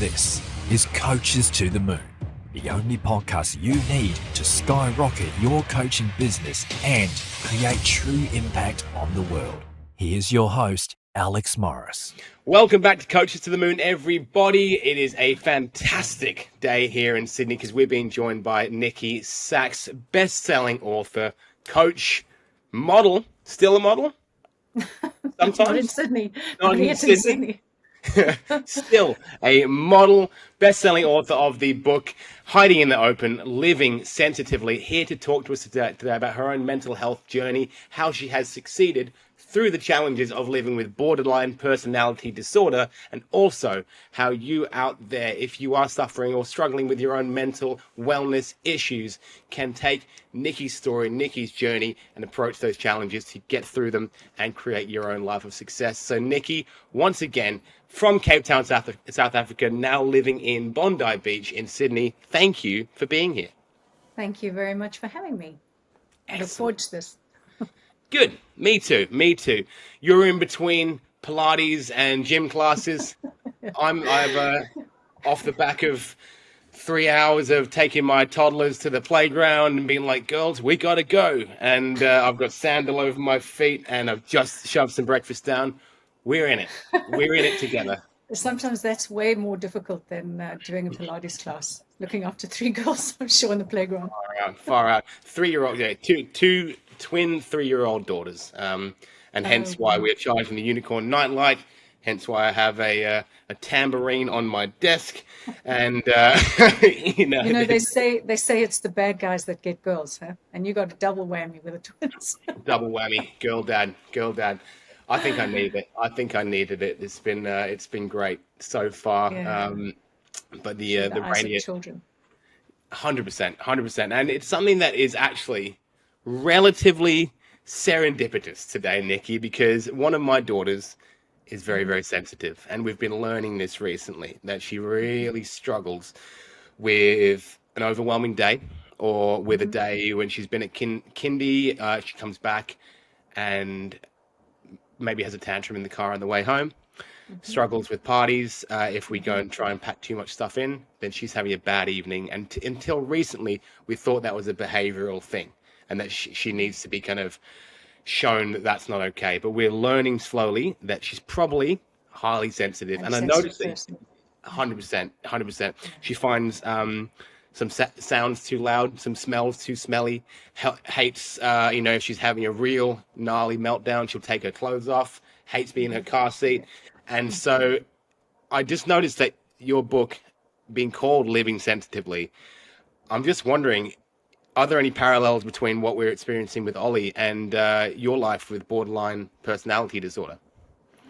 This is Coaches to the Moon, the only podcast you need to skyrocket your coaching business and create true impact on the world. Here's your host, Alex Morris. Welcome back to Coaches to the Moon, everybody. It is a fantastic day here in Sydney because we're being joined by Niki Saks, best-selling author, coach, model, still a model? Sometimes. Not in Sydney. Not in Sydney. Still a model, best-selling author of the book Hiding in the Open, Living Sensitively, here to talk to us today about her own mental health journey, how she has succeeded through the challenges of living with borderline personality disorder, and also how you out there, if you are suffering or struggling with your own mental wellness issues, can take Niki's story, Niki's journey, and approach those challenges to get through them and create your own life of success. So Niki, once again, from Cape Town, South Africa, now living in Bondi Beach in Sydney, thank you for being here. Thank you very much for having me. I look forward to this. Good. Me too. You're in between Pilates and gym classes. I'm off the back of 3 hours of taking my toddlers to the playground and being like, girls, we got to go. And I've got sandal over my feet and I've just shoved some breakfast down. We're in it. We're in it together. Sometimes that's way more difficult than doing a Pilates class. Looking after 3 girls, I'm sure, in the playground. Far out. 3-year-old, yeah, two twin 3-year-old daughters. And hence why we're charging the unicorn nightlight. Hence why I have a tambourine on my desk. And, you know, they say it's the bad guys that get girls, huh? And you got a double whammy with the twins. Double whammy, girl dad. I think I needed it. It's been great so far. Yeah. But the radiant children. 100%. And it's something that is actually relatively serendipitous today, Niki, because one of my daughters is very, very sensitive. And we've been learning this recently, that she really struggles with an overwhelming day or with a day when she's been at kindy, she comes back and maybe has a tantrum in the car on the way home, struggles with parties. If we go and try and pack too much stuff in, then she's having a bad evening. And until recently, we thought that was a behavioral thing and that she needs to be kind of shown that that's not okay. But we're learning slowly that she's probably highly sensitive. And I noticed that 100%. She finds some sounds too loud, some smells too smelly, hates, if she's having a real gnarly meltdown, she'll take her clothes off, hates being in her car seat. And so I just noticed that your book being called Living Sensitively, I'm just wondering, are there any parallels between what we're experiencing with Ollie and your life with borderline personality disorder?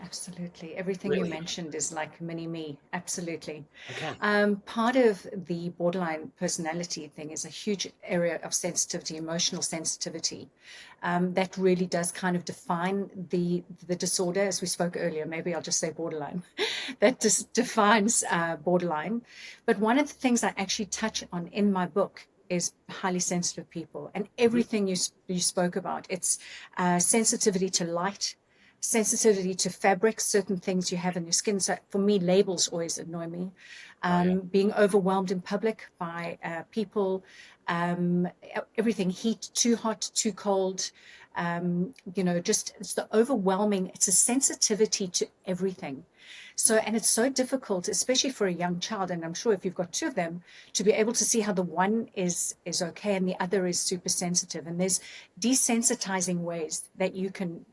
Absolutely. Everything you mentioned is like mini me. Absolutely. Okay. Part of the borderline personality thing is a huge area of sensitivity, emotional sensitivity. That really does kind of define the disorder, as we spoke earlier. Maybe I'll just say borderline. That just defines borderline. But one of the things I actually touch on in my book is highly sensitive people, and everything you spoke about. It's sensitivity to light, sensitivity to fabrics, certain things you have in your skin. So for me, labels always annoy me. Being overwhelmed in public by people, everything, heat, too hot, too cold, just it's the overwhelming, it's a sensitivity to everything. So, and it's so difficult, especially for a young child, and I'm sure if you've got 2 of them, to be able to see how the one is okay and the other is super sensitive. And there's desensitizing ways that you can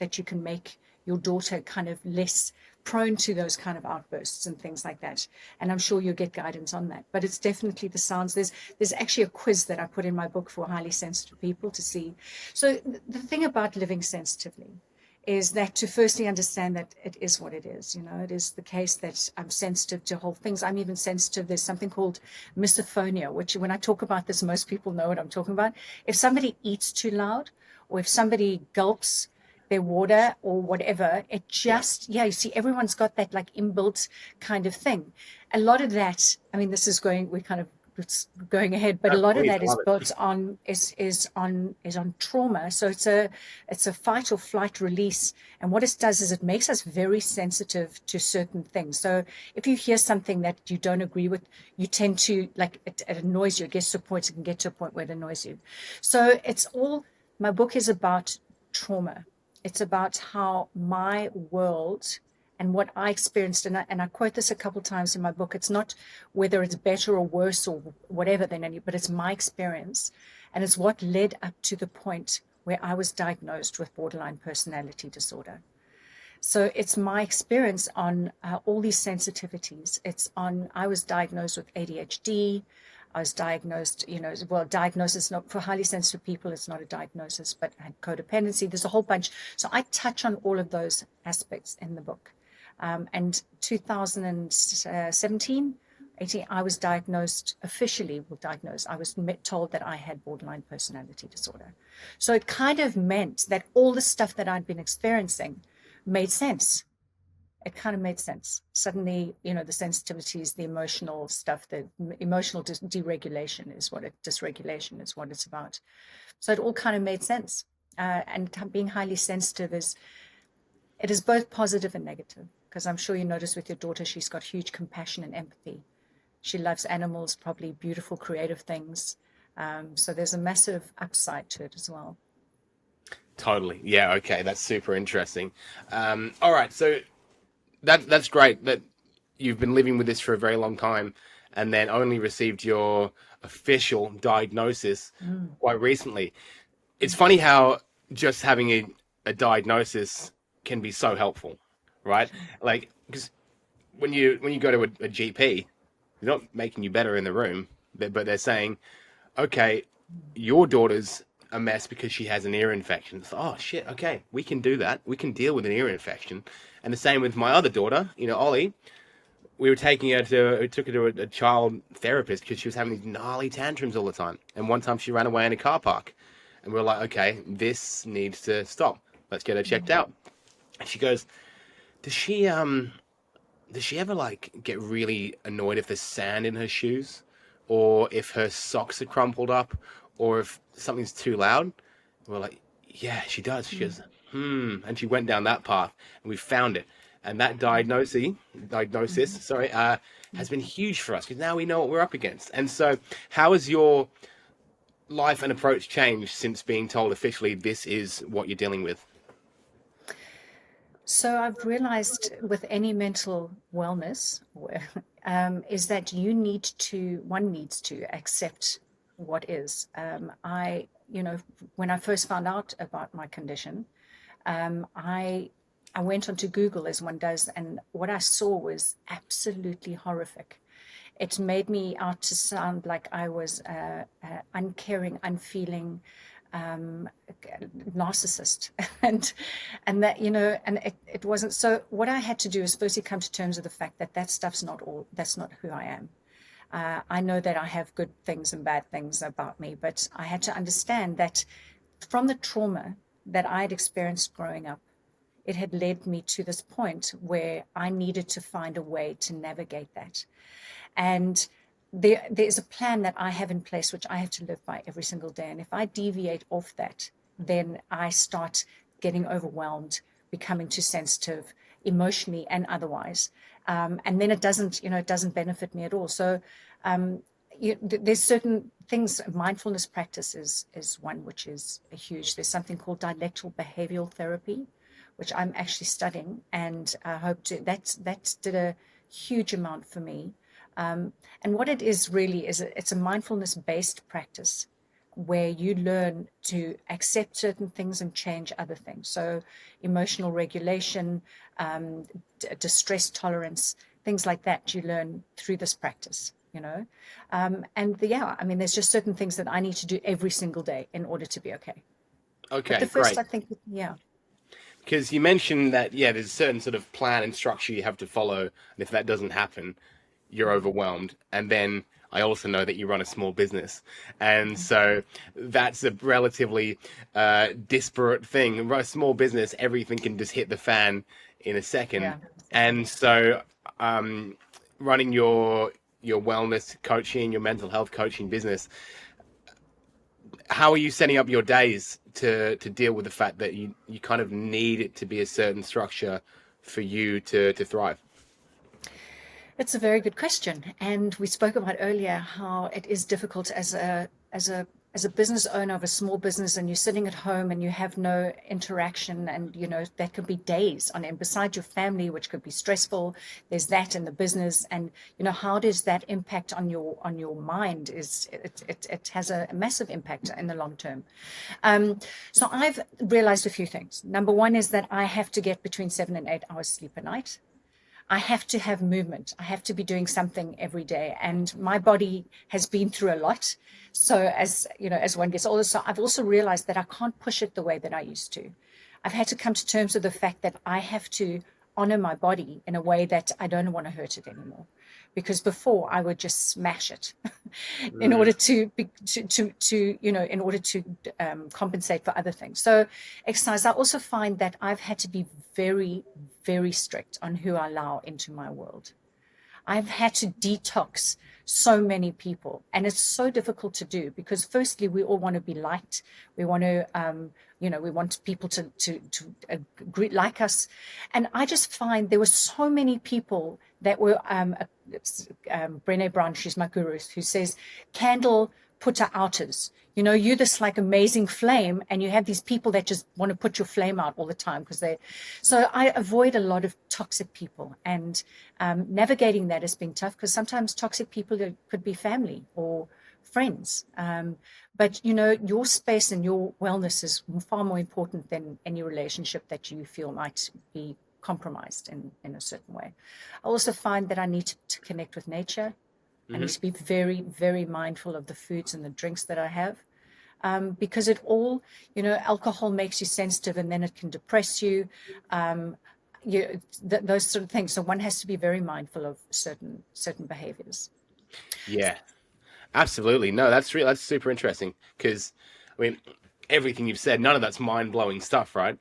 make your daughter kind of less prone to those kind of outbursts and things like that. And I'm sure you'll get guidance on that. But it's definitely the sounds. There's actually a quiz that I put in my book for highly sensitive people to see. So the thing about living sensitively is that to firstly understand that it is what it is. It is the case that I'm sensitive to whole things. I'm even sensitive. There's something called misophonia, which when I talk about this, most people know what I'm talking about. If somebody eats too loud, or if somebody gulps their water or whatever, it just, you see, everyone's got that like inbuilt kind of thing. A lot of that, I mean, we're kind of it's going ahead, but No, a lot of please, that I is love it. built on on trauma. So it's a fight or flight release, and what it does is it makes us very sensitive to certain things. So if you hear something that you don't agree with, you tend to, like, it annoys you. It gets to a point, it can get to a point where it annoys you. So it's all, my book is about trauma. It's about how my world and what I experienced, and I quote this a couple times in my book. It's not whether it's better or worse or whatever than any, but it's my experience, and it's what led up to the point where I was diagnosed with borderline personality disorder. So it's my experience on all these sensitivities. It's on, I was diagnosed with ADHD. I was diagnosed, well, diagnosis, not for highly sensitive people, it's not a diagnosis, but I had codependency. There's a whole bunch. So I touch on all of those aspects in the book. And 2017, 18, I was diagnosed, officially diagnosed. I was told that I had borderline personality disorder. So it kind of meant that all the stuff that I'd been experiencing made sense. It kind of made sense. Suddenly, the sensitivities, the emotional stuff, the emotional deregulation is what dysregulation is what it's about. So it all kind of made sense. And being highly sensitive it is both positive and negative, because I'm sure you notice with your daughter, she's got huge compassion and empathy. She loves animals, probably beautiful, creative things. So there's a massive upside to it as well. Totally. Yeah. Okay. That's super interesting. All right. So that's great that you've been living with this for a very long time, and then only received your official diagnosis quite recently. It's funny how just having a diagnosis can be so helpful, right? Like, because when you go to a GP, they're not making you better in the room, but they're saying, okay, your daughter's a mess because she has an ear infection. It's like, oh shit, okay, we can do that. We can deal with an ear infection. And the same with my other daughter, Ollie. We took her to a child therapist because she was having these gnarly tantrums all the time. And one time she ran away in a car park. And we were like, okay, this needs to stop. Let's get her checked out. And she goes, does she ever like get really annoyed if there's sand in her shoes, or if her socks are crumpled up, or if something's too loud? And we're like, yeah, she does. She goes, and she went down that path, and we found it. And that diagnosis, has been huge for us, because now we know what we're up against. And so, how has your life and approach changed since being told officially this is what you're dealing with? So I've realized with any mental wellness is that one needs to accept what is. When I first found out about my condition, I went onto Google, as one does, and what I saw was absolutely horrific. It made me out to sound like I was uncaring, unfeeling, narcissist, and that, and it wasn't. So what I had to do is firstly come to terms with the fact that that's not who I am. I know that I have good things and bad things about me, but I had to understand that from the trauma that I had experienced growing up, it had led me to this point where I needed to find a way to navigate that. And there's a plan that I have in place, which I have to live by every single day. And if I deviate off that, then I start getting overwhelmed, becoming too sensitive, emotionally and otherwise. And then it doesn't benefit me at all. So there's certain things. Mindfulness practice is one which is huge. There's something called dialectical behavioral therapy, which I'm actually studying, and I hope to. That did a huge amount for me. And what it is really is it's a mindfulness-based practice where you learn to accept certain things and change other things. So emotional regulation, distress tolerance, things like that you learn through this practice, there's just certain things that I need to do every single day in order to be okay. Okay, but the first, great. I think, yeah. Because you mentioned that, there's a certain sort of plan and structure you have to follow, and if that doesn't happen, you're overwhelmed. And then I also know that you run a small business, and so that's a relatively disparate thing. Run a small business, everything can just hit the fan in a second. Yeah. And so running your your wellness coaching, your mental health coaching business. How are you setting up your days to deal with the fact that you kind of need it to be a certain structure for you to thrive? It's a very good question. And we spoke about earlier how it is difficult as a business owner of a small business, and you're sitting at home and you have no interaction, and that could be days on end beside your family, which could be stressful. There's that in the business, and how does that impact on your mind? It has a massive impact in the long term. So I've realized a few things. Number one is that I have to get between 7 and 8 hours sleep a night. I have to have movement. I have to be doing something every day. And my body has been through a lot. So as one gets older, so I've also realized that I can't push it the way that I used to. I've had to come to terms with the fact that I have to honor my body in a way that I don't want to hurt it anymore. Because before I would just smash it in order to compensate for other things. So exercise, I also find that I've had to be very, very strict on who I allow into my world. I've had to detox so many people, and it's so difficult to do because firstly, we all want to be liked. We want to, we want people to agree, like us. And I just find there were so many people that were, Brené Brown, she's my guru, who says, candle putter outers. You're this like amazing flame, and you have these people that just want to put your flame out all the time so I avoid a lot of toxic people, and navigating that has been tough because sometimes toxic people could be family or friends. But your space and your wellness is far more important than any relationship that you feel might be compromised in a certain way. I also find that I need to connect with nature. I need to be very, very mindful of the foods and the drinks that I have, because it all, alcohol makes you sensitive, and then it can depress you. Those sort of things. So one has to be very mindful of certain behaviors. Yeah, absolutely. No, that's real. That's super interesting because, I mean, everything you've said, none of that's mind-blowing stuff, right?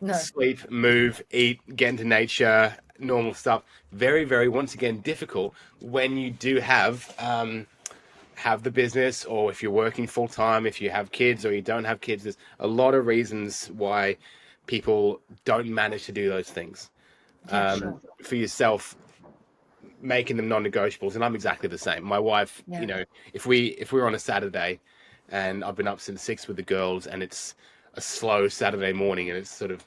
No. Sleep, move, eat, get into nature, normal stuff. Very, very, once again, difficult when you do have the business, or if you're working full time, if you have kids or you don't have kids. There's a lot of reasons why people don't manage to do those things. Yeah, sure. For yourself, making them non-negotiables, and I'm exactly the same. My wife, Yeah. if we're on a Saturday and I've been up since 6 with the girls, and it's a slow Saturday morning and it's sort of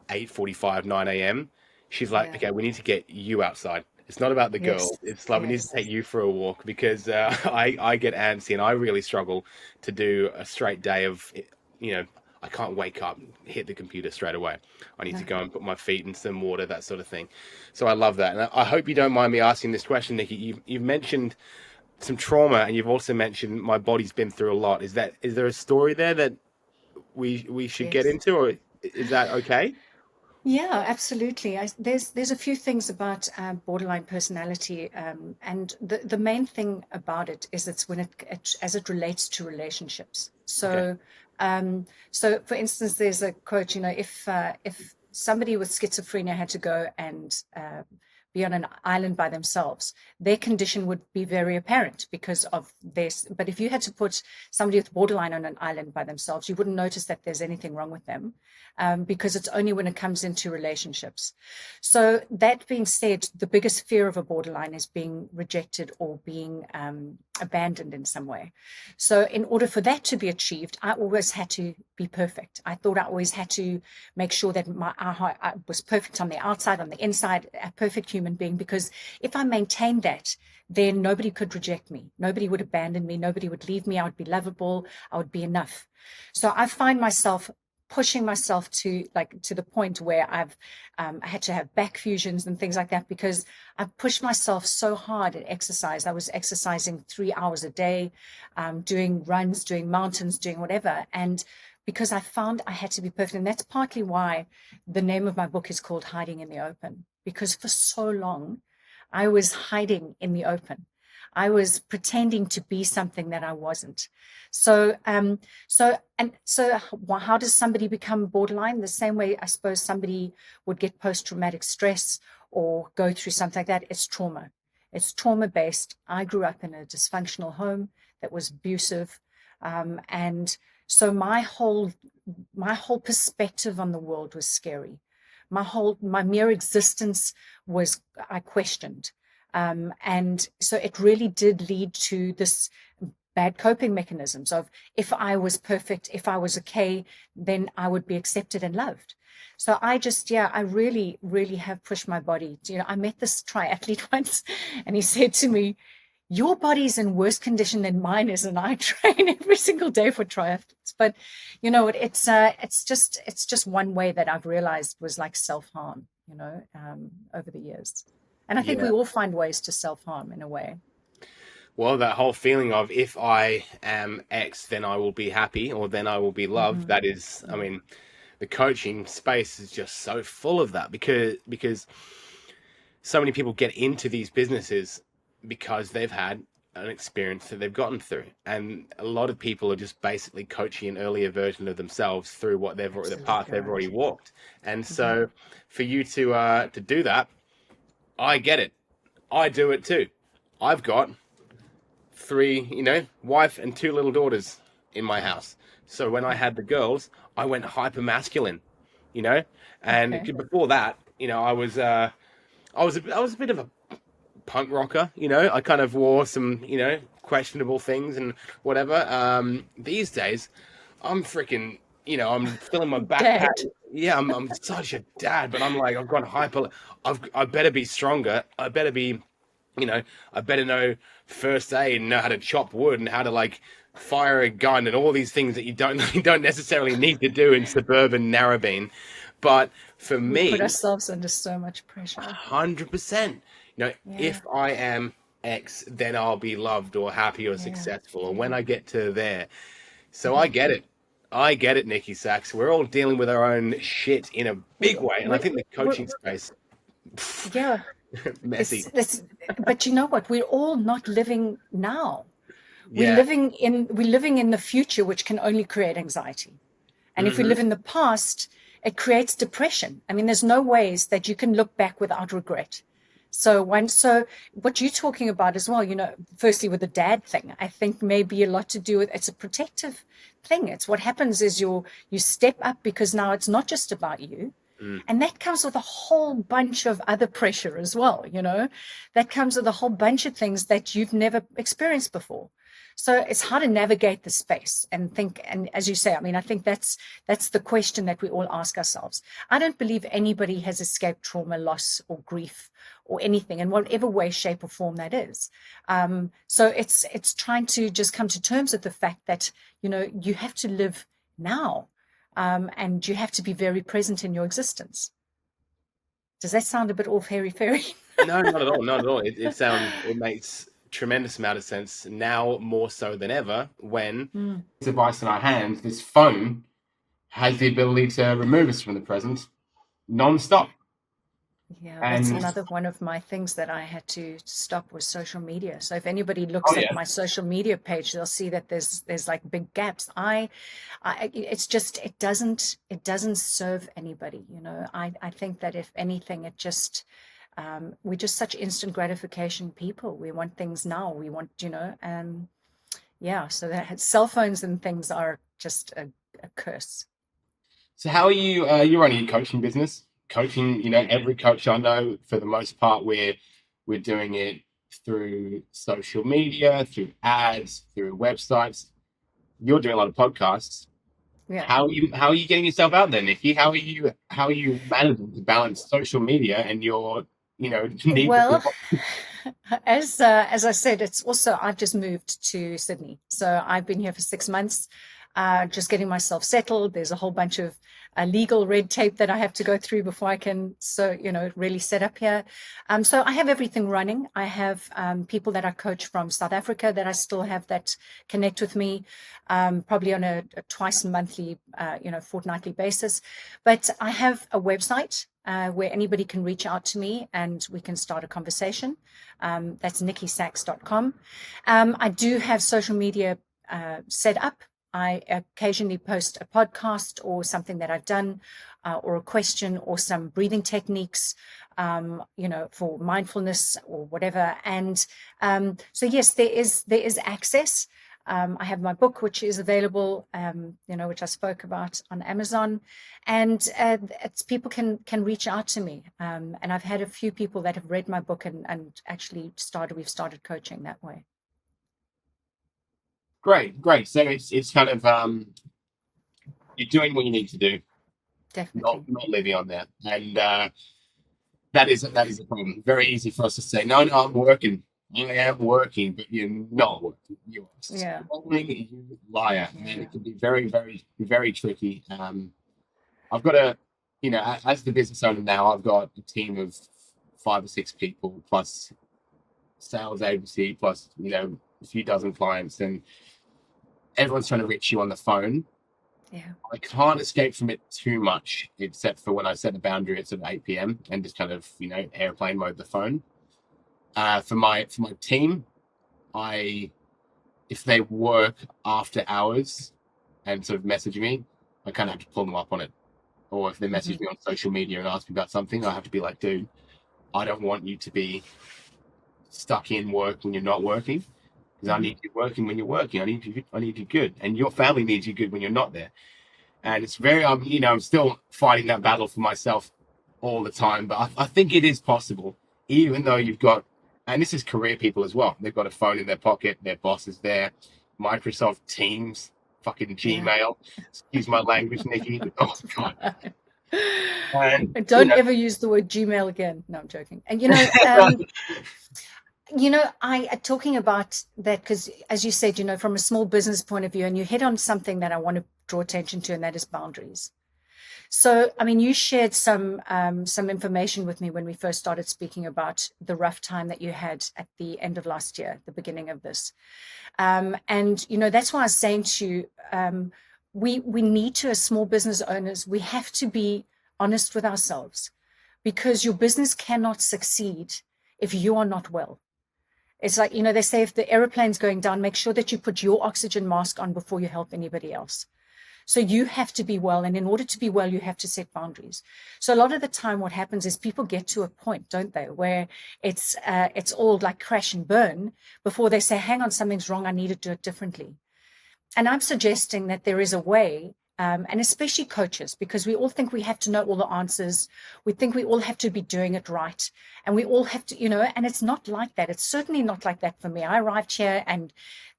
8:45, 9 a.m., she's like, Yeah. okay, we need to get you outside. It's not about the Yes. girl. It's like we need to Yes. take you for a walk because I get antsy, and I really struggle to do a straight day of, I can't wake up, hit the computer straight away. I need to go and put my feet in some water, that sort of thing. So I love that. And I hope you don't mind me asking this question, Niki. You've mentioned some trauma, and you've also mentioned my body's been through a lot. Is there a story there that we should get Yes. into, or is that okay? Yeah, absolutely. There's a few things about borderline personality, and the main thing about it is it's when as it relates to relationships. Okay. So for instance, there's a quote. If somebody with schizophrenia had to go and be on an island by themselves, their condition would be very apparent because of this. But if you had to put somebody with borderline on an island by themselves, you wouldn't notice that there's anything wrong with them, because it's only when it comes into relationships. So that being said, the biggest fear of a borderline is being rejected or being abandoned in some way. So in order for that to be achieved, I always had to be perfect. I thought I always had to make sure that I was perfect on the outside, on the inside, a perfect human being, because if I maintained that, then nobody could reject me. Nobody would abandon me. Nobody would leave me. I would be lovable. I would be enough. So I find myself pushing myself to the point where I had to have back fusions and things like that, because I pushed myself so hard at exercise. I was exercising 3 hours a day, doing runs, doing mountains, doing whatever. And because I found I had to be perfect. And that's partly why the name of my book is called Hiding in the Open, because for so long I was hiding in the open. I was pretending to be something that I wasn't. So how does somebody become borderline? The same way I suppose somebody would get post-traumatic stress or go through something like that. It's trauma. It's trauma-based. I grew up in a dysfunctional home that was abusive. And so my whole perspective on the world was scary. My mere existence was, I questioned. And so it really did lead to this bad coping mechanisms of, if I was perfect, if I was okay, then I would be accepted and loved. So I really, really have pushed my body. I met this triathlete once, and he said to me, your body's in worse condition than mine is, and I train every single day for triathletes. But it's just one way that I've realized was like self-harm, over the years. And I think we all find ways to self-harm in a way. Well, that whole feeling of, if I am X, then I will be happy, or then I will be loved. That is, I mean, the coaching space is just so full of that, because so many people get into these businesses because they've had an experience that they've gotten through, and a lot of people are just basically coaching an earlier version of themselves through what the path they've already walked. And so for you to do that, I get it. I do it too. I've got 3, wife and 2 little daughters in my house. So when I had the girls, I went hyper masculine, and before that, I was a bit of a punk rocker, I kind of wore some, questionable things and whatever. These days, I'm freaking, I'm filling my backpack. Yeah, I'm such a dad, but I'm like, I've gone hyper. I better be stronger. I better be, I better know first aid and know how to chop wood and how to like fire a gun and all these things that you don't necessarily need to do in suburban Narrabeen. But for me, we put ourselves under so much pressure. 100%. If I am X, then I'll be loved or happy or successful, or when I get to there. So I get it. I get it, Niki Saks. We're all dealing with our own shit in a big way. And I think the coaching space, messy. But you know what? We're all not living now. We're living in the future, which can only create anxiety. And if we live in the past, it creates depression. I mean, there's no ways that you can look back without regret. So what you're talking about as well, firstly with the dad thing, I think maybe a lot to do with, it's a protective thing. It's what happens is you step up, because now it's not just about you. And that comes with a whole bunch of other pressure as well, that comes with a whole bunch of things that you've never experienced before. So it's how to navigate the space and think. And as you say, I mean, I think that's the question that we all ask ourselves. I don't believe anybody has escaped trauma, loss, or grief, or anything, in whatever way, shape, or form that is. So it's trying to just come to terms with the fact that, you have to live now, and you have to be very present in your existence. Does that sound a bit all fairy? No, not at all. Not at all. It makes tremendous amount of sense now, more so than ever, when this device in our hands, this phone, has the ability to remove us from the present non-stop. Yeah, that's another one of my things that I had to stop, was social media. So if anybody looks at my social media page, they'll see that there's like big gaps. It's just, it doesn't serve anybody. I think that if anything, it just, we're just such instant gratification people. We want things now. We want, so that cell phones and things are just a curse. So how are you, you're running a coaching business? Coaching, every coach I know, for the most part, we're doing it through social media, through ads, through websites. You're doing a lot of podcasts. Yeah. How are you getting yourself out there, Niki? How are you managing to balance social media and your need? Well, as I said, it's also, I've just moved to Sydney, so I've been here for 6 months. Just getting myself settled. There's a whole bunch of legal red tape that I have to go through before I can, really set up here. So I have everything running. I have people that I coach from South Africa that I still have that connect with me, probably on a twice monthly, fortnightly basis. But I have a website where anybody can reach out to me and we can start a conversation. That's nikisaks.com. I do have social media set up. I occasionally post a podcast or something that I've done, or a question or some breathing techniques, for mindfulness or whatever. And so yes, there is access. I have my book, which is available, which I spoke about on Amazon, and people can reach out to me. And I've had a few people that have read my book and actually we've started coaching that way. Great. So it's kind of you're doing what you need to do, Definitely. not living on that, and that is the problem. Very easy for us to say, no, I'm working. I am working, but you're not working. You're scrolling, you liar, and it can be very, very, very tricky. I've got as the business owner now, I've got a team of 5 or 6 people plus sales agency plus a few dozen clients, and everyone's trying to reach you on the phone. Yeah. I can't escape from it too much, except for when I set a boundary at sort of 8 p.m. and just kind of airplane mode the phone. For my team, if they work after hours and sort of message me, I kind of have to pull them up on it. Or if they message me on social media and ask me about something, I have to be like, dude, I don't want you to be stuck in work when you're not working, because I need you working when you're working. I need you good, and your family needs you good when you're not there. And it's very, I'm still fighting that battle for myself all the time. But I think it is possible, even though you've got, and this is career people as well. They've got a phone in their pocket. Their boss is there. Microsoft Teams, fucking Gmail. Excuse my language, Niki. Oh, God. And don't ever use the word Gmail again. No, I'm joking. And, talking about that, because as you said, from a small business point of view, and you hit on something that I want to draw attention to, and that is boundaries. So, I mean, you shared some information with me when we first started speaking about the rough time that you had at the end of last year, the beginning of this. And, that's why I was saying to you, we need to, as small business owners, we have to be honest with ourselves, because your business cannot succeed if you are not well. It's like, they say if the aeroplane's going down, make sure that you put your oxygen mask on before you help anybody else. So you have to be well. And in order to be well, you have to set boundaries. So a lot of the time what happens is people get to a point, don't they, where it's all like crash and burn before they say, hang on, something's wrong. I need to do it differently. And I'm suggesting that there is a way, and especially coaches, because we all think we have to know all the answers. We think we all have to be doing it right. And we all have to, and it's not like that. It's certainly not like that for me. I arrived here and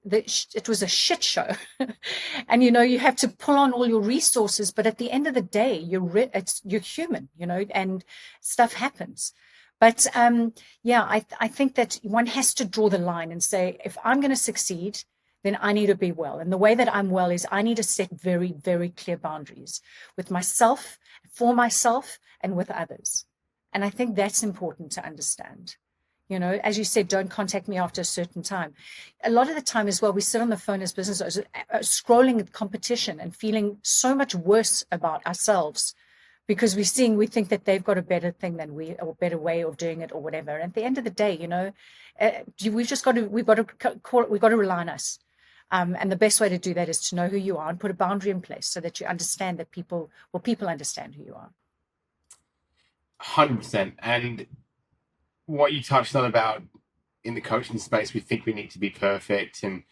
it was a shit show. And, you have to pull on all your resources. But at the end of the day, you're human, and stuff happens. But I think that one has to draw the line and say, if I'm going to succeed, then I need to be well. And the way that I'm well is I need to set very, very clear boundaries with myself, for myself, and with others. And I think that's important to understand. As you said, don't contact me after a certain time. A lot of the time as well, we sit on the phone as business owners, scrolling at competition and feeling so much worse about ourselves because we think that they've got a better thing than we, or a better way of doing it or whatever. And at the end of the day, we've got to rely on us. And the best way to do that is to know who you are and put a boundary in place so that you understand that people understand who you are. 100%. And what you touched on about in the coaching space, we think we need to be perfect. And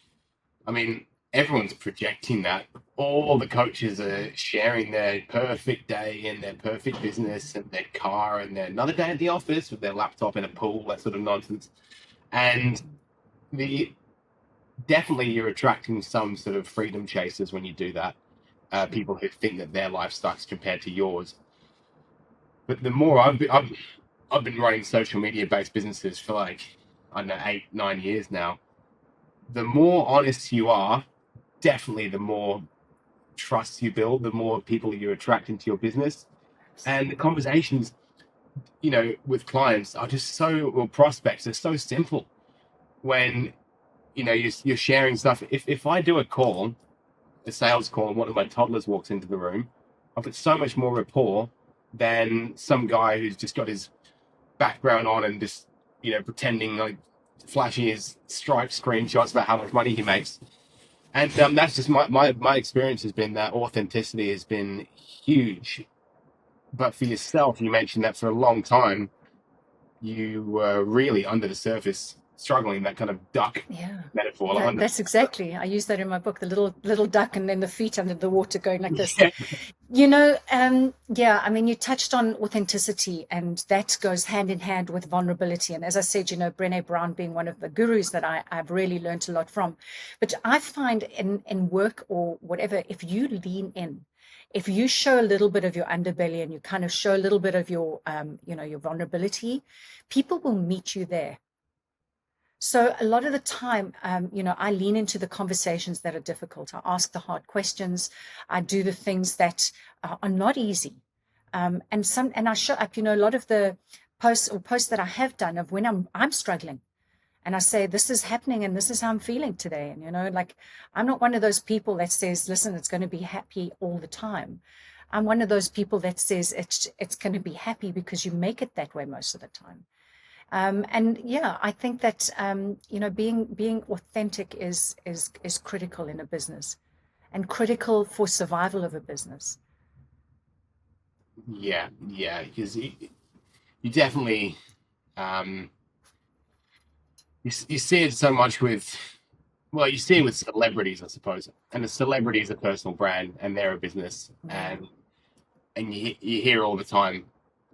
I mean, everyone's projecting that. All the coaches are sharing their perfect day and their perfect business and their car and their another day at the office with their laptop in a pool, that sort of nonsense. And definitely you're attracting some sort of freedom chasers when you do that. People who think that their life sucks compared to yours. But the more I've been running social media based businesses for like, I don't know, 8-9 years now. The more honest you are, definitely the more trust you build, the more people you attract into your business. And the conversations, with clients are just or prospects are so simple. When you're sharing stuff. If I do a sales call, and one of my toddlers walks into the room, I've got so much more rapport than some guy who's just got his background on and just, pretending like flashing his Stripe screenshots about how much money he makes. And that's just my experience has been that authenticity has been huge. But for yourself, you mentioned that for a long time, you were really under the surface struggling, that kind of duck Yeah, metaphor. Like under, that's exactly. I use that in my book, the little duck and then the feet under the water going like this. yeah, Yeah, I mean, you touched on authenticity, and that goes hand in hand with vulnerability. And as I said, Brené Brown being one of the gurus that I've really learned a lot from. But I find in work or whatever, if you lean in, if you show a little bit of your underbelly and you kind of show a little bit of your vulnerability, people will meet you there. So a lot of the time, I lean into the conversations that are difficult. I ask the hard questions. I do the things that are not easy. And I show up, a lot of the posts that I have done of when I'm struggling. And I say, this is happening and this is how I'm feeling today. And, like, I'm not one of those people that says, listen, it's going to be happy all the time. I'm one of those people that says it's going to be happy because you make it that way most of the time. And yeah, I think that being authentic is critical in a business, and critical for survival of a business. yeah, because you definitely you see it so much with, well, you see it with celebrities, I suppose, and a celebrity is a personal brand and they're a business, Yeah. and you hear all the time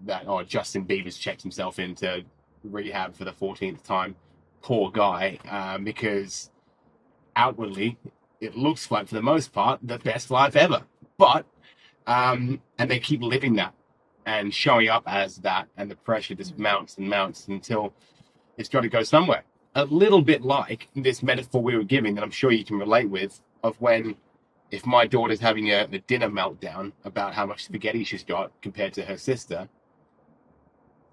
that, oh, Justin Bieber's checked himself into rehab for the 14th time. Poor guy, because outwardly it looks like, for the most part, the best life ever. But and they keep living that and showing up as that, and the pressure just mounts and mounts until it's got to go somewhere. A little bit like this metaphor we were giving that I'm sure you can relate with, of when, if my daughter's having a dinner meltdown about how much spaghetti she's got compared to her sister,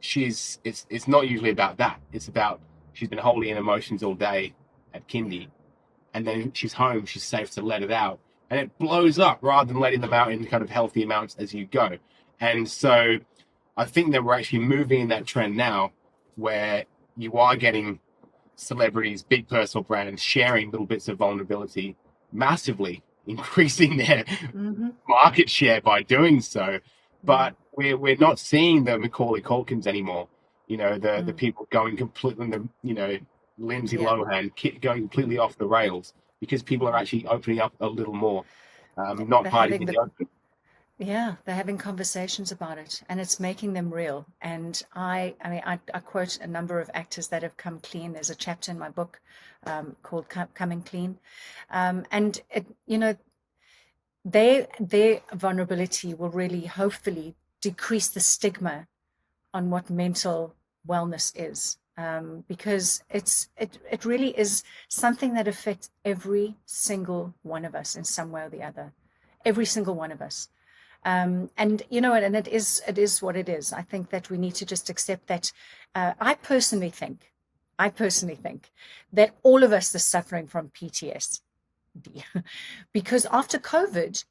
it's not usually about that. It's about, she's been holding in emotions all day at kindy, and then she's home, she's safe to let it out, and it blows up rather than letting them out in kind of healthy amounts as you go. And so I think that we're actually moving in that trend now, where you are getting celebrities, big personal brands sharing little bits of vulnerability, massively increasing their market share by doing so. But we're not seeing the Macaulay Culkins anymore. The people going completely, Lindsay Yeah. Lohan going completely off the rails, because people are actually opening up a little more, not They're hiding having in the open. Yeah, they're having conversations about it, and it's making them real. And I quote a number of actors that have come clean. There's a chapter in my book called Coming Clean. And their vulnerability will really, hopefully, decrease the stigma on what mental wellness is. Because it really is something that affects every single one of us in some way or the other. Every single one of us. And it is what it is. I think that we need to just accept that. I personally think that all of us are suffering from PTSD, because after COVID,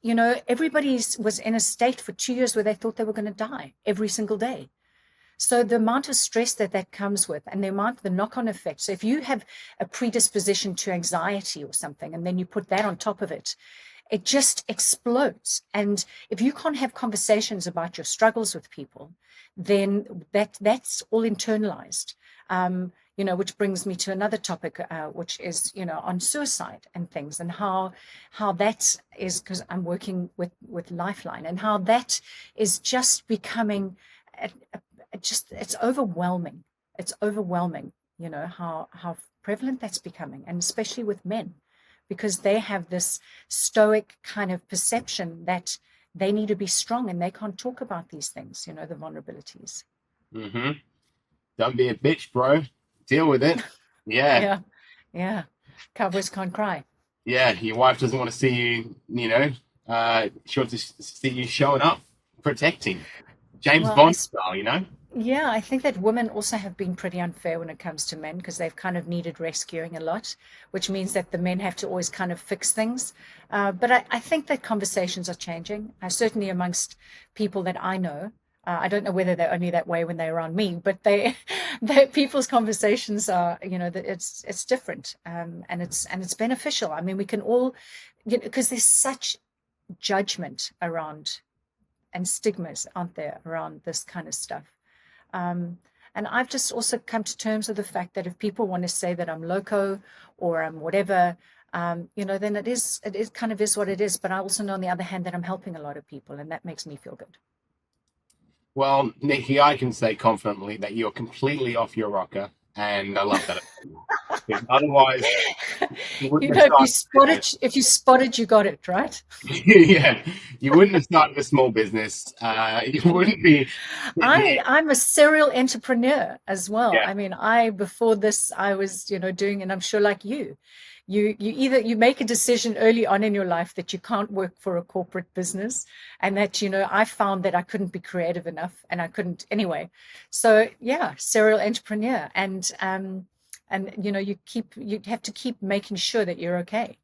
everybody was in a state for 2 years where they thought they were going to die every single day. So the amount of stress that comes with, and the knock-on effect. So if you have a predisposition to anxiety or something, and then you put that on top of it, it just explodes. And if you can't have conversations about your struggles with people, then that's all internalized. Which brings me to another topic, which is, on suicide and things, and how that is, because I'm working with Lifeline, and how that is just becoming it's overwhelming. It's overwhelming, how prevalent that's becoming, and especially with men, because they have this stoic kind of perception that they need to be strong and they can't talk about these things, the vulnerabilities. Don't be a bitch, bro. Deal with it. Yeah. Yeah. Cowboys can't cry. Yeah, your wife doesn't want to see you, she wants to see you showing up, protecting. James Bond style, Yeah, I think that women also have been pretty unfair when it comes to men, because they've kind of needed rescuing a lot, which means that the men have to always kind of fix things. But I think that conversations are changing, certainly amongst people that I know. I don't know whether they're only that way when they're around me, but people's conversations are, it's different, and it's beneficial. I mean, we can all, because there's such judgment around and stigmas, aren't there, around this kind of stuff. And I've just also come to terms with the fact that if people want to say that I'm loco or I'm whatever, then it kind of is what it is. But I also know on the other hand that I'm helping a lot of people, and that makes me feel good. Well, Niki, I can say confidently that you're completely off your rocker, and I love that. Because otherwise, you wouldn't have if you spotted, you got it, right? yeah, you wouldn't have started a small business. You wouldn't be. I'm a serial entrepreneur as well. Yeah. I mean, before this, I was, doing, and I'm sure like you either you make a decision early on in your life that you can't work for a corporate business, and that, I found that I couldn't be creative enough, and I couldn't anyway. So yeah, serial entrepreneur, and you have to keep making sure that you're okay,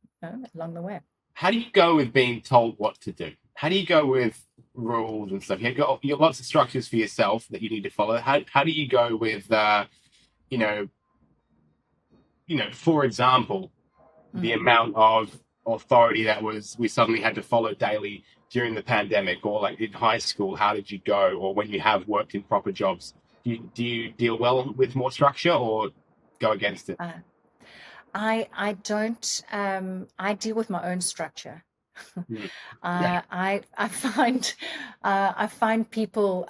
along the way. How do you go with being told what to do? How do you go with rules and stuff? You have lots of structures for yourself that you need to follow. How do you go with for example, the amount of authority that we suddenly had to follow daily during the pandemic, or like in high school, how did you go? Or when you have worked in proper jobs, do you deal well with more structure or go against it? I don't. I deal with my own structure. I find people.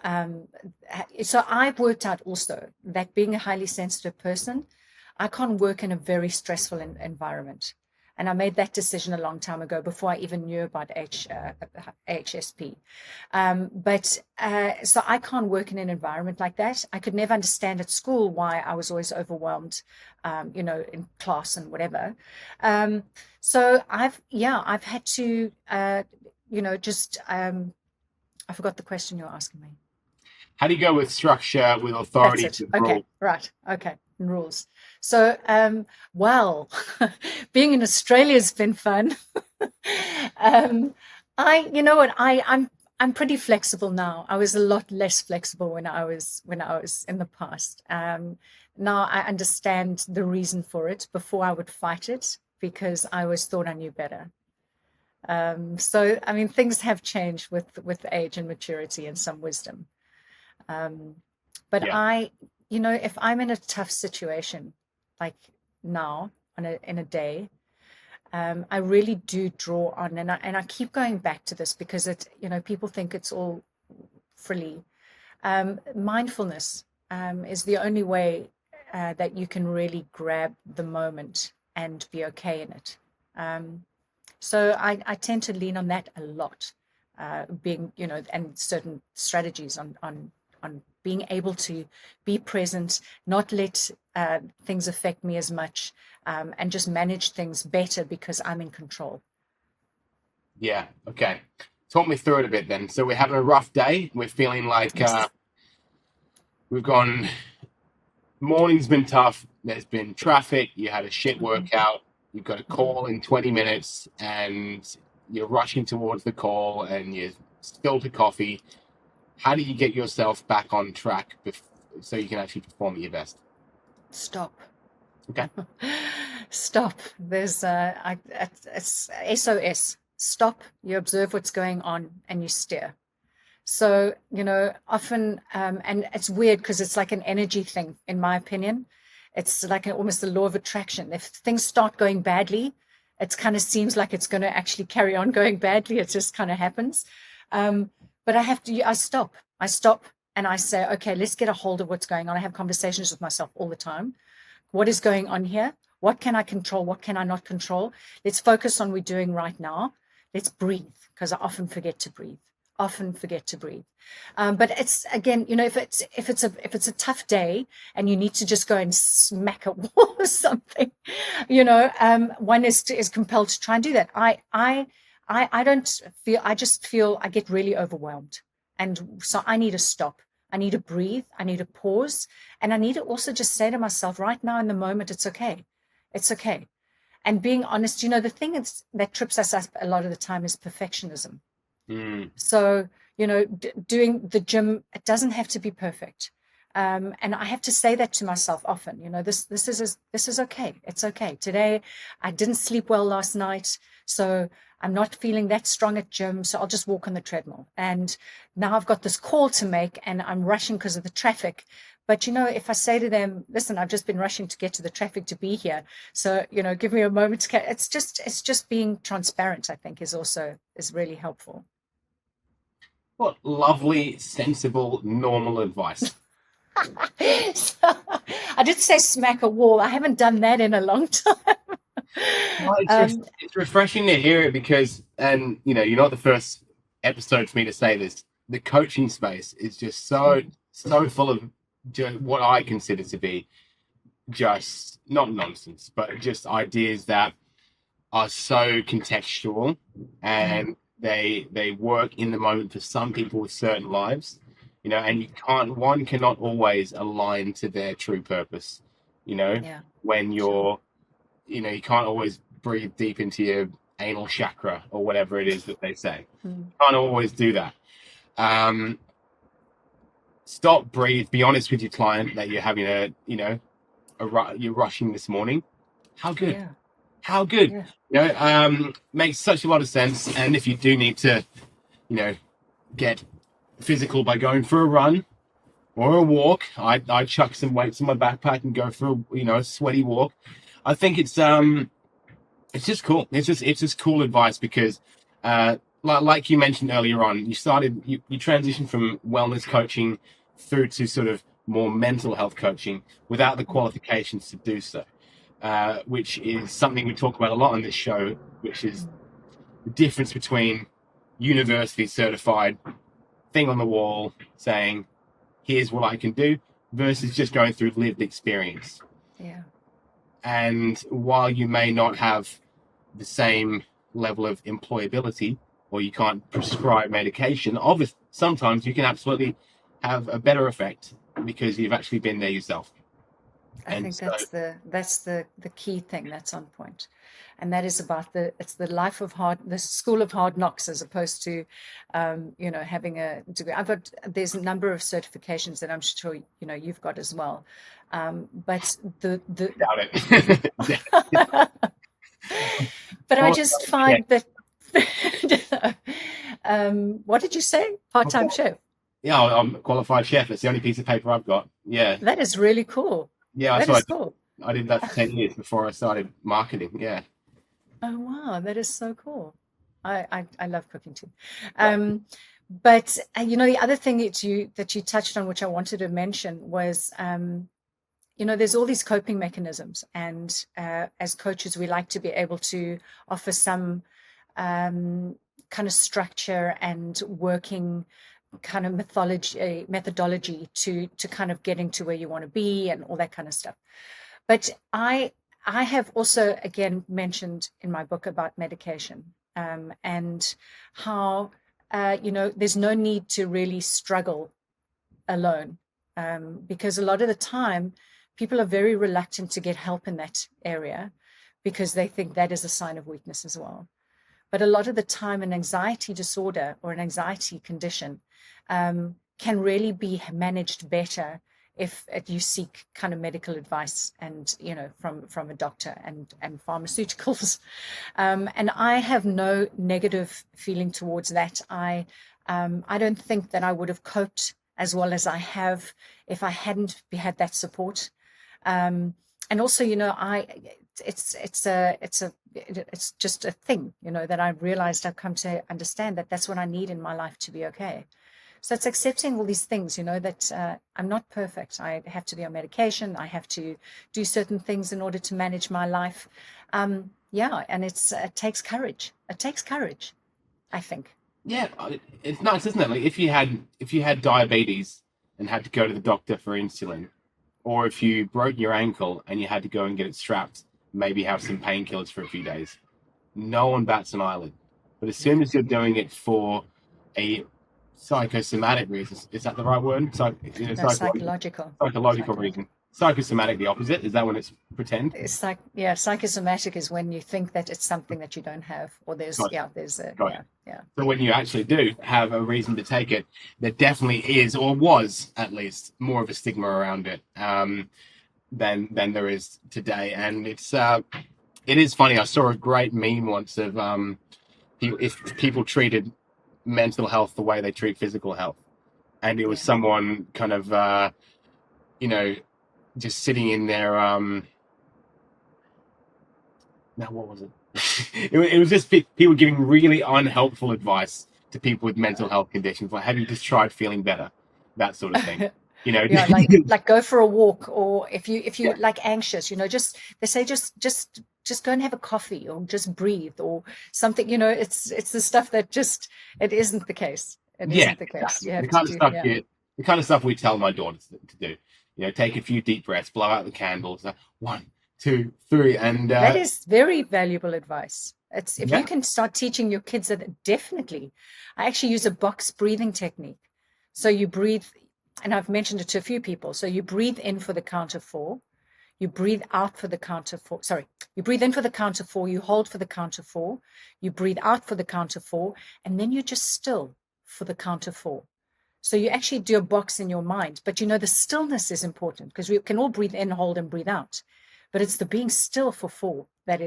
So I've worked out also that being a highly sensitive person, I can't work in a very stressful environment. And I made that decision a long time ago before I even knew about HSP. So I can't work in an environment like that. I could never understand at school why I was always overwhelmed, in class and whatever. So I've had to, I forgot the question you were asking me. How do you go with structure, with authority? That's it. Okay, right. Okay, and rules. So, being in Australia has been fun. I'm pretty flexible now. I was a lot less flexible when I was in the past. Now I understand the reason for it. Before I would fight it because I always thought I knew better. So I mean, things have changed with age and maturity and some wisdom. But yeah. If I'm in a tough situation, like now in a day, I really do draw on, and I keep going back to this because people think it's all frilly. Mindfulness is the only way that you can really grab the moment and be okay in it. So I tend to lean on that a lot, being, and certain strategies on being able to be present, not let things affect me as much, and just manage things better because I'm in control. Yeah. Okay. Talk me through it a bit then. So we're having a rough day. We're feeling like we've gone. Morning's been tough. There's been traffic. You had a shit workout. You've got a call in 20 minutes, and you're rushing towards the call, and you spilled a coffee. How do you get yourself back on track so you can actually perform at your best? Stop. Okay. Stop. There's it's SOS. Stop. You observe what's going on and you steer. So, often, and it's weird because it's like an energy thing, in my opinion. It's like almost the law of attraction. If things start going badly, it kind of seems like it's going to actually carry on going badly. It just kind of happens. But I stop and I say, okay, let's get a hold of what's going on. I have conversations with myself all the time. What is going on here? What can I control? What can I not control? Let's focus on what we're doing right now. Let's breathe, because I often forget to breathe. But it's, again, if it's a tough day and you need to just go and smack a wall or something, one is compelled to try and do that. I don't feel, I just feel I get really overwhelmed. And so I need to stop. I need to breathe. I need to pause. And I need to also just say to myself right now in the moment, it's okay. It's okay. And being honest, the thing that trips us up a lot of the time is perfectionism. So, doing the gym, it doesn't have to be perfect. And I have to say that to myself often, this is okay. It's okay. Today, I didn't sleep well last night, so I'm not feeling that strong at gym, so I'll just walk on the treadmill. And now I've got this call to make, and I'm rushing because of the traffic. But, if I say to them, listen, I've just been rushing to get to the traffic to be here. So, give me a moment to it's just being transparent, I think, is really helpful. What lovely, sensible, normal advice. So, I did say smack a wall. I haven't done that in a long time. Well, it's refreshing to hear it because, and you're not the first episode for me to say this. The coaching space is just so full of what I consider to be just not nonsense, but just ideas that are so contextual, and they work in the moment for some people with certain lives, and one cannot always align to their true purpose, when you're, you can't always breathe deep into your anal chakra or whatever it is that they say. You can't always do that. Stop, breathe, be honest with your client that you're having you're rushing this morning. How good? Yeah. How good? Yeah. Makes such a lot of sense. And if you do need to, get physical by going for a run or a walk, I chuck some weights in my backpack and go for a sweaty walk. I think it's just cool. It's just cool advice because, like you mentioned earlier on, you transitioned from wellness coaching through to sort of more mental health coaching without the qualifications to do so, which is something we talk about a lot on this show, which is the difference between university certified thing on the wall saying, here's what I can do, versus just going through lived experience. Yeah. And while you may not have the same level of employability, or you can't prescribe medication, obviously sometimes you can absolutely have a better effect because you've actually been there yourself. I think that's the key thing that's on point. And that is about the school of hard knocks, as opposed to, having a degree. There's a number of certifications that I'm sure, you've got as well. But Doubt it. But I just find that, what did you say? Part-time chef? Yeah, I'm a qualified chef. It's the only piece of paper I've got. Yeah. That is really cool. Yeah, that is cool. I did that for 10 years before I started marketing. Yeah. Oh, wow. That is so cool. I love cooking too. But, the other thing that you touched on, which I wanted to mention, was, there's all these coping mechanisms. And as coaches, we like to be able to offer some kind of structure and working kind of methodology to kind of getting to where you want to be and all that kind of stuff. But I have also, again, mentioned in my book about medication, and how, there's no need to really struggle alone, because a lot of the time people are very reluctant to get help in that area because they think that is a sign of weakness as well. But a lot of the time, an anxiety disorder or an anxiety condition can really be managed better if you seek kind of medical advice and, from a doctor and pharmaceuticals. And I have no negative feeling towards that. I don't think that I would have coped as well as I have if I hadn't had that support. And also, it's just a thing, that I realized I've come to understand that that's what I need in my life to be okay. So it's accepting all these things, that I'm not perfect. I have to be on medication. I have to do certain things in order to manage my life. And it takes courage. It takes courage, I think. Yeah, it's nice, isn't it? Like if you had diabetes and had to go to the doctor for insulin, or if you broke your ankle and you had to go and get it strapped, maybe have some painkillers for a few days, no one bats an eyelid. But as soon as you're doing it for a psychosomatic reason, is that the right word? Psychological reason. psychosomatic the opposite? Is that when it's pretend? It's like, yeah, psychosomatic is when you think that it's something that you don't have, or there's, Got it. there's a, Got it. yeah. So when you actually do have a reason to take it, there definitely is, or was at least, more of a stigma around it than there is today. And it is funny. I saw a great meme once of if people treated mental health the way they treat physical health, and it was someone kind of just sitting in their now what was it? It was just people giving really unhelpful advice to people with mental health conditions, like, have you just tried feeling better, that sort of thing. Yeah, like go for a walk, or if you like anxious, just they say just go and have a coffee, or just breathe, or something. It's the stuff that it isn't the case. It isn't the case. You have the kind of stuff we tell my daughters to do. Take a few deep breaths, blow out the candles. 1, 2, 3, and that is very valuable advice. If you can start teaching your kids that, definitely. I actually use a box breathing technique. So you breathe, and I've mentioned it to a few people. So you breathe in for the count of 4, you breathe out for the count of 4. Sorry, you breathe in for the count of 4, you hold for the count of 4, you breathe out for the count of 4, and then you're just still for the count of 4. So you actually do a box in your mind, but the stillness is important, because we can all breathe in, hold, and breathe out. But it's the being still for 4 that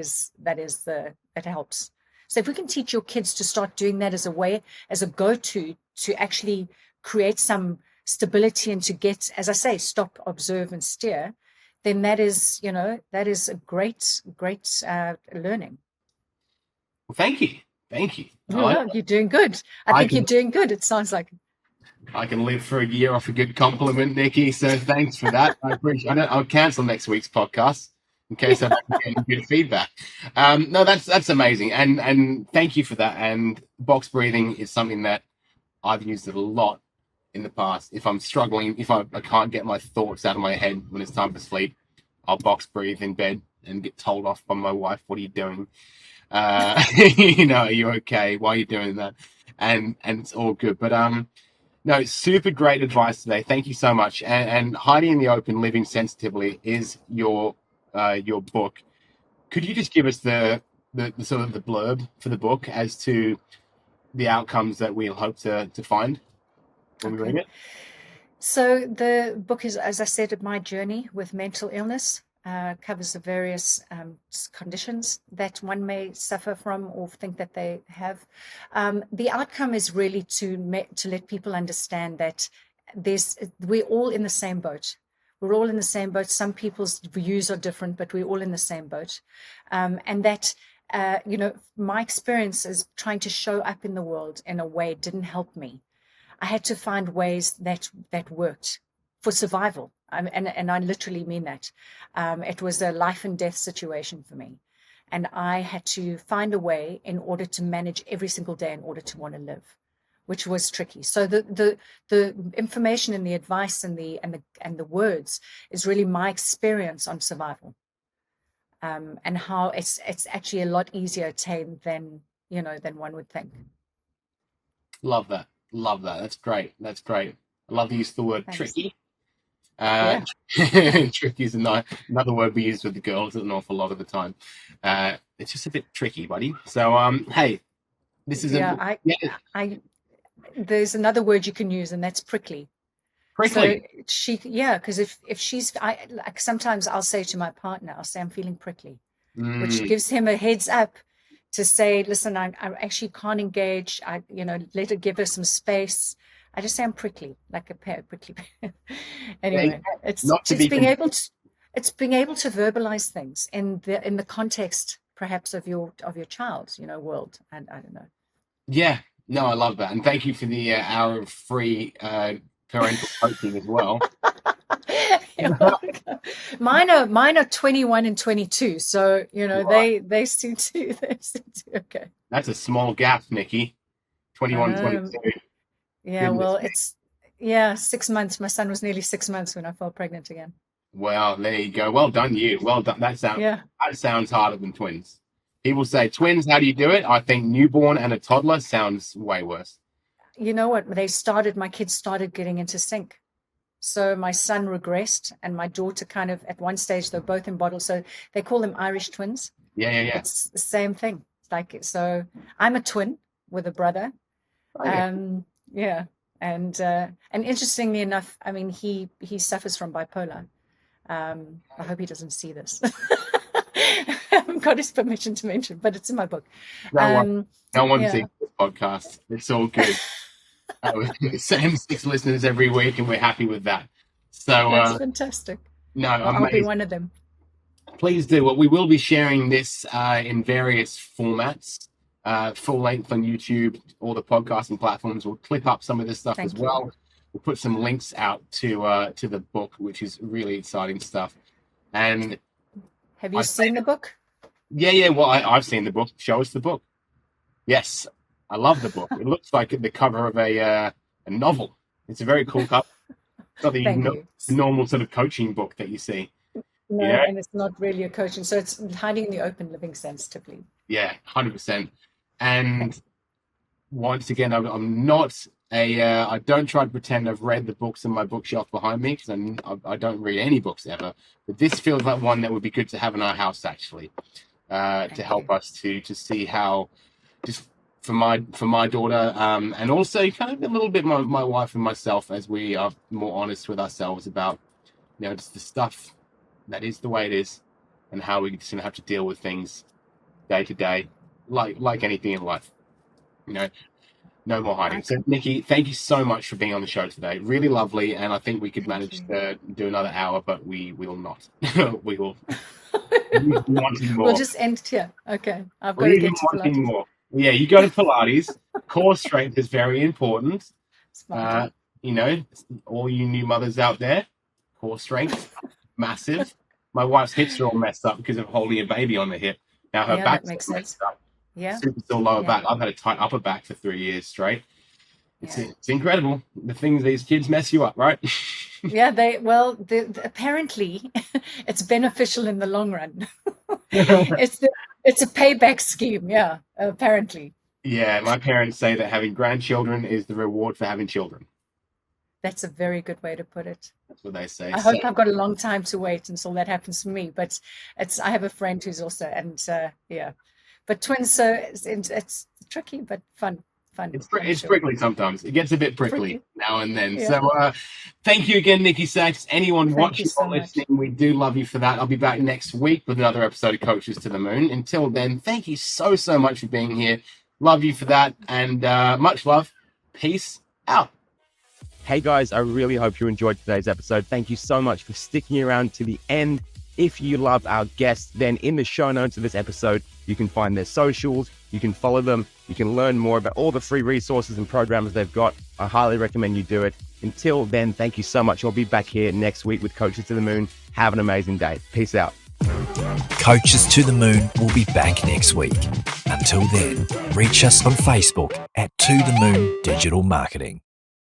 helps. So if we can teach your kids to start doing that as a go-to, to actually create some stability and to get, as I say, stop, observe, and steer, then that is a great learning. Well, thank you. You're doing good. I think you're doing good. It sounds like. I can live for a year off a good compliment, Nikki. So thanks for that. I appreciate it. I'll cancel next week's podcast in case I'm getting good feedback. No, that's amazing. And thank you for that. And box breathing is something that I've used it a lot in the past. If I'm struggling, if I can't get my thoughts out of my head when it's time to sleep, I'll box breathe in bed and get told off by my wife, "What are you doing? Are you okay? Why are you doing that?" And it's all good. But no, super great advice today. Thank you so much. And Hiding in the Open, Living Sensitively is your book. Could you just give us the sort of the blurb for the book as to the outcomes that we'll hope to find when we read it? So the book is, as I said, my journey with mental illness. Covers the various conditions that one may suffer from or think that they have. The outcome is really to let people understand that we're all in the same boat. We're all in the same boat. Some people's views are different, but we're all in the same boat. And that, my experience is trying to show up in the world in a way didn't help me. I had to find ways that worked for survival. And I literally mean that. It was a life and death situation for me. And I had to find a way in order to manage every single day in order to want to live, which was tricky. So the information and the advice and the words is really my experience on survival, and how it's actually a lot easier attained than one would think. Love that. That's great. I love the use of the word Thanks. Tricky. Tricky is another word we use with the girls an awful lot of the time. It's just a bit tricky, buddy. So hey, this is there's another word you can use, and that's prickly. So because if she's, like, sometimes I'll say to my partner, I'm feeling prickly, which gives him a heads up to say, listen, I actually can't engage. Let her, give her some space. I just say I'm prickly, like a prickly pear. Anyway, it's being able to verbalize things in the context, perhaps, of your child's world. And I don't know. Yeah, no, I love that, and thank you for the hour of free parental coaching as well. Mine are 21 and 22, so they seem to okay. That's a small gap, Nikki. 21, 22. Yeah, well, it's 6 months. My son was nearly 6 months when I fell pregnant again. Well, there you go. Well done, you. Well done. That sounds harder than twins. People say twins. How do you do it? I think newborn and a toddler sounds way worse. You know what? My kids started getting into sync. So my son regressed, and my daughter kind of, at one stage, they're both in bottles. So they call them Irish twins. Yeah. It's the same thing. Like, so I'm a twin with a brother. Okay. Yeah. And interestingly enough, I mean, he suffers from bipolar. I hope he doesn't see this. I haven't got his permission to mention, but it's in my book. No one yeah. sees this podcast. It's all good. Same 6 listeners every week, and we're happy with that. So That's fantastic. no, I'll be one of them. Please do. Well, we will be sharing this in various formats, full length on YouTube, all the podcasting platforms. We'll clip up some of this stuff as well. We'll put some links out to the book, which is really exciting stuff. And have you seen the book? Yeah. Well, I've seen the book. Show us the book. Yes, I love the book. It looks like the cover of a novel. It's a very cool cover. It's not the normal sort of coaching book that you see. No, and it's not really a coaching. So it's hiding in the open, living sensitively. Yeah, 100%. And once again, I'm not I don't try to pretend I've read the books on my bookshelf behind me, because I don't read any books ever. But this feels like one that would be good to have in our house, actually, to help us to see how, just for my daughter, and also kind of a little bit my wife and myself, as we are more honest with ourselves about, just the stuff that is the way it is, and how we're just gonna have to deal with things day to day, like anything in life. No more hiding. So, Niki, thank you so much for being on the show today. Really lovely, and I think we could manage to do another hour, but we will not. We will. Wanting more. We'll just end here. Okay, I've got to get to Pilates. More. Yeah, you go to Pilates. Core strength is very important. All you new mothers out there, core strength, massive. My wife's hips are all messed up because of holding a baby on the hip. Now her back's all messed up. Yeah. Super still lower back. I've had a tight upper back for 3 years straight. It's incredible. The things these kids mess you up, right? Yeah, apparently it's beneficial in the long run. It's a payback scheme. Yeah, apparently. Yeah, my parents say that having grandchildren is the reward for having children. That's a very good way to put it. That's what they say. I hope I've got a long time to wait until that happens for me. But I have a friend who's also, and yeah. But twins, so it's tricky, but fun. It's prickly sometimes. It gets a bit prickly now and then. Yeah. So thank you again, Niki Saks. Anyone watching or listening, we do love you for that. I'll be back next week with another episode of Coaches to the Moon. Until then, thank you so much for being here. Love you for that, and much love. Peace out. Hey guys, I really hope you enjoyed today's episode. Thank you so much for sticking around to the end. If you love our guests, then in the show notes of this episode, you can find their socials, you can follow them, you can learn more about all the free resources and programs they've got. I highly recommend you do it. Until then, thank you so much. I'll be back here next week with Coaches to the Moon. Have an amazing day. Peace out. Coaches to the Moon will be back next week. Until then, reach us on Facebook at To The Moon Digital Marketing.